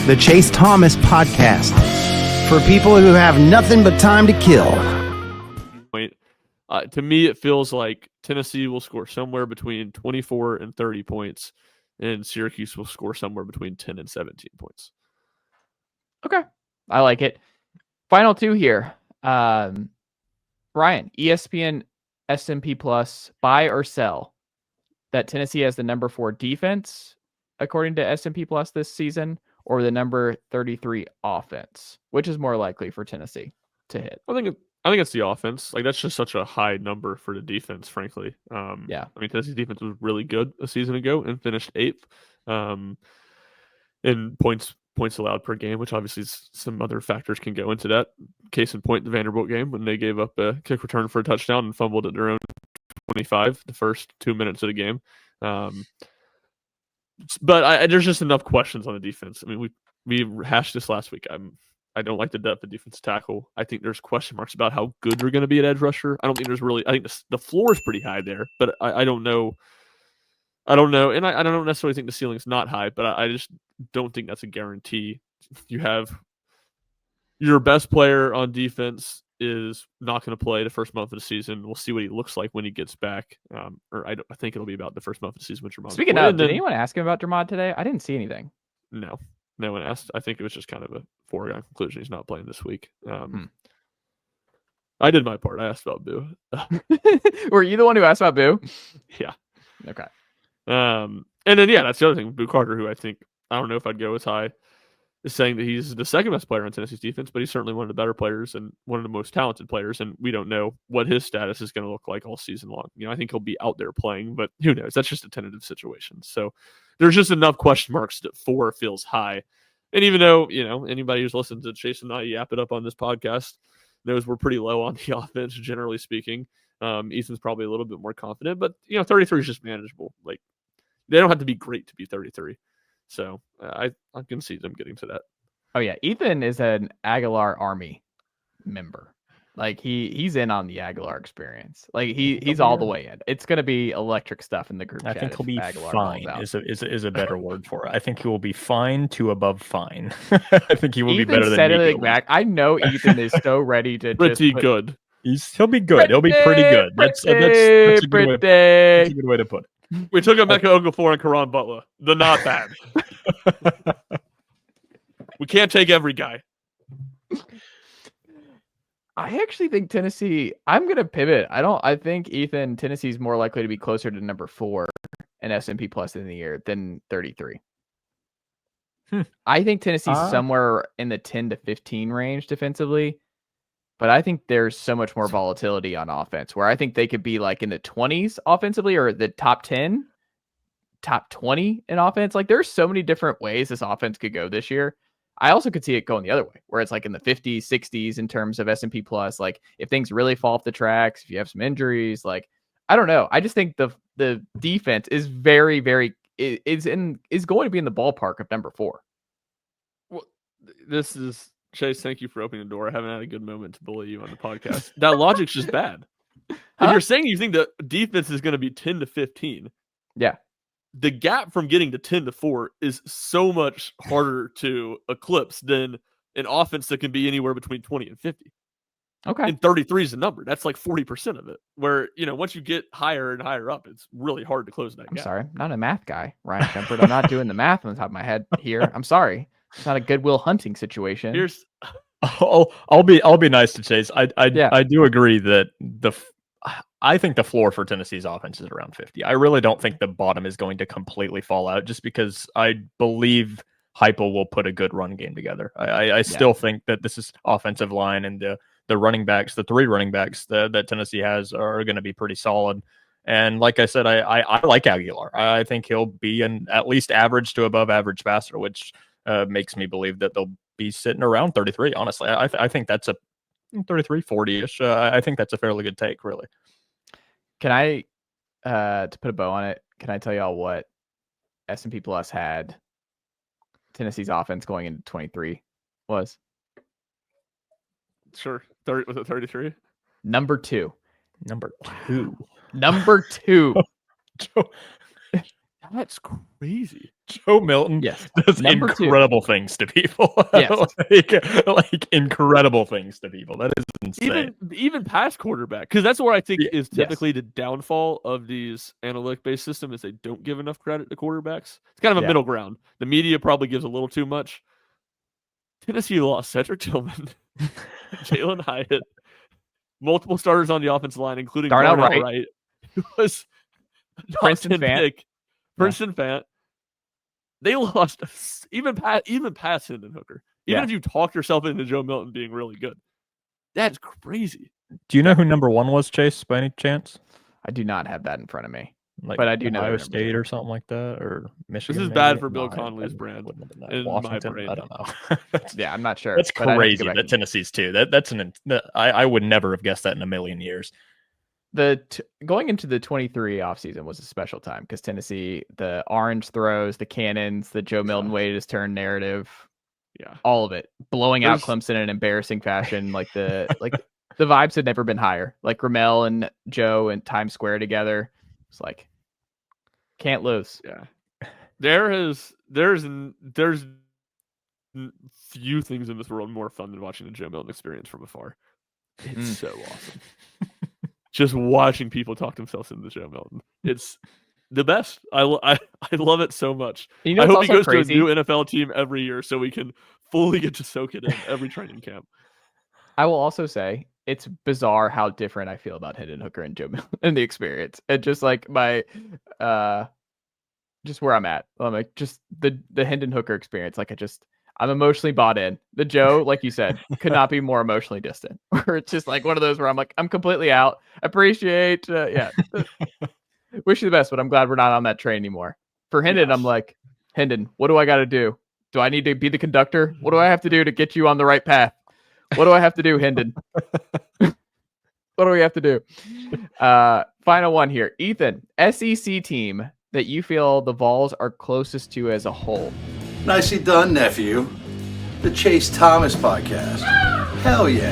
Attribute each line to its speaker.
Speaker 1: the Chase Thomas Podcast, for people who have nothing but time to kill.
Speaker 2: To me, it feels like Tennessee will score somewhere between 24 and 30 points, and Syracuse will score somewhere between 10 and 17 points.
Speaker 3: Okay, I like it. Final two here. Ryan, ESPN S&P Plus, buy or sell that Tennessee has the number 4 defense according to S&P Plus this season, or the number 33 offense, which is more likely for Tennessee to hit?
Speaker 2: I think it's the offense. Like, that's just such a high number for the defense, frankly.
Speaker 3: Yeah.
Speaker 2: I mean, Tennessee's defense was really good a season ago and finished 8th in points allowed per game, which obviously some other factors can go into that. Case in point, the Vanderbilt game, when they gave up a kick return for a touchdown and fumbled at their own 25 the first 2 minutes of the game. But there's just enough questions on the defense. I mean, we hashed this last week. I don't like the depth of defensive tackle. I think there's question marks about how good they're going to be at edge rusher. I don't think there's really. I think the floor is pretty high there, but I don't know. I don't know, and I don't necessarily think the ceiling's not high, but I just don't think that's a guarantee. You have your best player on defense is not going to play the first month of the season. We'll see what he looks like when he gets back. I think it'll be about the first month of the season when Jermod.
Speaker 3: Speaking of, did anyone ask him about Jermod today? I didn't see anything.
Speaker 2: No one asked. I think it was just kind of a foregone conclusion. He's not playing this week. I did my part. I asked about Boo.
Speaker 3: Were you the one who asked about Boo?
Speaker 2: Yeah.
Speaker 3: Okay.
Speaker 2: And then, that's the other thing. Boo Carter, who I don't know if I'd go as high, is saying that he's the second best player on Tennessee's defense, but he's certainly one of the better players and one of the most talented players. And we don't know what his status is going to look like all season long. I think he'll be out there playing, but who knows? That's just a tentative situation. So there's just enough question marks that 4 feels high. And even though, anybody who's listened to Chase and I yap it up on this podcast knows we're pretty low on the offense, generally speaking. Ethan's probably a little bit more confident, but 33 is just manageable. Like, they don't have to be great to be 33. So I can see them getting to that.
Speaker 3: Oh yeah, Ethan is an Aguilar Army member. Like he's in on the Aguilar experience. Like he's all the way in. It's gonna be electric stuff in the group chat.
Speaker 4: I think he'll be
Speaker 3: Aguilar
Speaker 4: fine. Is a better word for it. I think he will be fine to above fine. I think he will
Speaker 3: Ethan
Speaker 4: be better than
Speaker 3: me. Back. I know Ethan is so ready to
Speaker 2: pretty good.
Speaker 4: He'll be good. He'll be pretty good. That's a good way to put it.
Speaker 2: We took Emeka Okafor and Karan Butler. They're not bad. We can't take every guy.
Speaker 3: I actually think Tennessee. I'm going to pivot. I think Tennessee's more likely to be closer to number 4 in S&P Plus in the year than 33. I think Tennessee's somewhere in the 10 to 15 range defensively. But I think there's so much more volatility on offense where I think they could be like in the 20s offensively or the top 10, top 20 in offense. Like there's so many different ways this offense could go this year. I also could see it going the other way where it's like in the 50s, 60s in terms of S&P Plus. Like if things really fall off the tracks, if you have some injuries, like I don't know. I just think the defense is very, very is going to be in the ballpark of number 4.
Speaker 2: Well, this is Chase, thank you for opening the door. I haven't had a good moment to bully you on the podcast. That logic's just bad. If you're saying you think the defense is going to be 10 to 15,
Speaker 3: yeah,
Speaker 2: the gap from getting to 10 to 4 is so much harder to eclipse than an offense that can be anywhere between 20 and 50.
Speaker 3: Okay.
Speaker 2: And 33 is the number. That's like 40% of it. Where, once you get higher and higher up, it's really hard to close that gap.
Speaker 3: I'm sorry. I'm not a math guy, Ryan Schumpert. I'm not doing the math on the top of my head here. I'm sorry. It's not a Goodwill Hunting situation.
Speaker 4: I'll be nice to Chase. I do agree that I think the floor for Tennessee's offense is around 50. I really don't think the bottom is going to completely fall out just because I believe Heupel will put a good run game together. I still think that this is offensive line and the running backs, the 3 running backs that Tennessee has are going to be pretty solid. And like I said, I like Aguilar. I think he'll be an at least average to above average passer, which makes me believe that they'll be sitting around 33. Honestly, I think that's a 33, 40-ish. I think that's a fairly good take, really.
Speaker 3: Can I, to put a bow on it, can I tell y'all what S&P Plus had Tennessee's offense going into 23 was?
Speaker 2: Sure. Was it 33?
Speaker 3: Number 2.
Speaker 4: Number 2.
Speaker 3: Number 2.
Speaker 2: That's crazy.
Speaker 4: Joe Milton
Speaker 3: Yes.
Speaker 4: does
Speaker 3: Number two.
Speaker 4: incredible things to people.
Speaker 3: Yes.
Speaker 4: like incredible things to people. That is insane.
Speaker 2: Even past quarterback, because that's where I think is
Speaker 4: Yes.
Speaker 2: typically the downfall of these analytic-based systems is they don't give enough credit to quarterbacks. It's kind of a middle ground. The media probably gives a little too much. Tennessee lost Cedric Tillman, Jalen Hyatt, multiple starters on the offensive line, including
Speaker 3: Darnell
Speaker 2: Wright, who was
Speaker 3: Princeton Fant.
Speaker 2: Princeton Fant. They lost even past Hendon Hooker. Even if you talk yourself into Joe Milton being really good, that's crazy.
Speaker 4: Do you know who number 1 was, Chase, by any chance?
Speaker 3: I do not have that in front of me.
Speaker 4: Like
Speaker 3: but I do know
Speaker 4: Ohio
Speaker 3: their
Speaker 4: State
Speaker 3: number.
Speaker 4: or something like that, or Michigan.
Speaker 2: This is
Speaker 4: maybe?
Speaker 2: bad for Bill Connolly's brand. In
Speaker 4: Washington,
Speaker 2: my brain.
Speaker 4: I don't know.
Speaker 3: Yeah, I'm not sure.
Speaker 4: That's
Speaker 3: but I'd have to
Speaker 4: crazy
Speaker 3: go back
Speaker 4: that
Speaker 3: and-
Speaker 4: Tennessee's too. I would never have guessed that in a million years.
Speaker 3: Going into the 23 offseason was a special time because Tennessee, the orange throws, the cannons, the Joe Milton waited his turn narrative, all of it, blowing out Clemson in an embarrassing fashion. Like the vibes had never been higher. Like Ramel and Joe and Times Square together. It's like can't lose.
Speaker 2: Yeah, there's few things in this world more fun than watching the Joe Milton experience from afar. It's so awesome. Just watching people talk themselves into Joe Milton. It's the best. I love it so much.
Speaker 3: You know,
Speaker 2: I hope he goes
Speaker 3: crazy?
Speaker 2: to a new NFL team every year so we can fully get to soak it in every training camp.
Speaker 3: I will also say it's bizarre how different I feel about Hendon Hooker and Joe Milton and the experience. And just like my just where I'm at. I'm like just the Hendon Hooker experience. Like I'm emotionally bought in. The Joe, like you said, could not be more emotionally distant. Or it's just like one of those where I'm like, I'm completely out. Appreciate, wish you the best, but I'm glad we're not on that train anymore. For Hendon, I'm like, Hendon, what do I got to do? Do I need to be the conductor? What do I have to do to get you on the right path? What do I have to do, Hendon? What do we have to do? Final one here. Ethan, SEC team that you feel the Vols are closest to as a whole.
Speaker 5: Nicely done, nephew. The Chase Thomas Podcast. Hell yeah.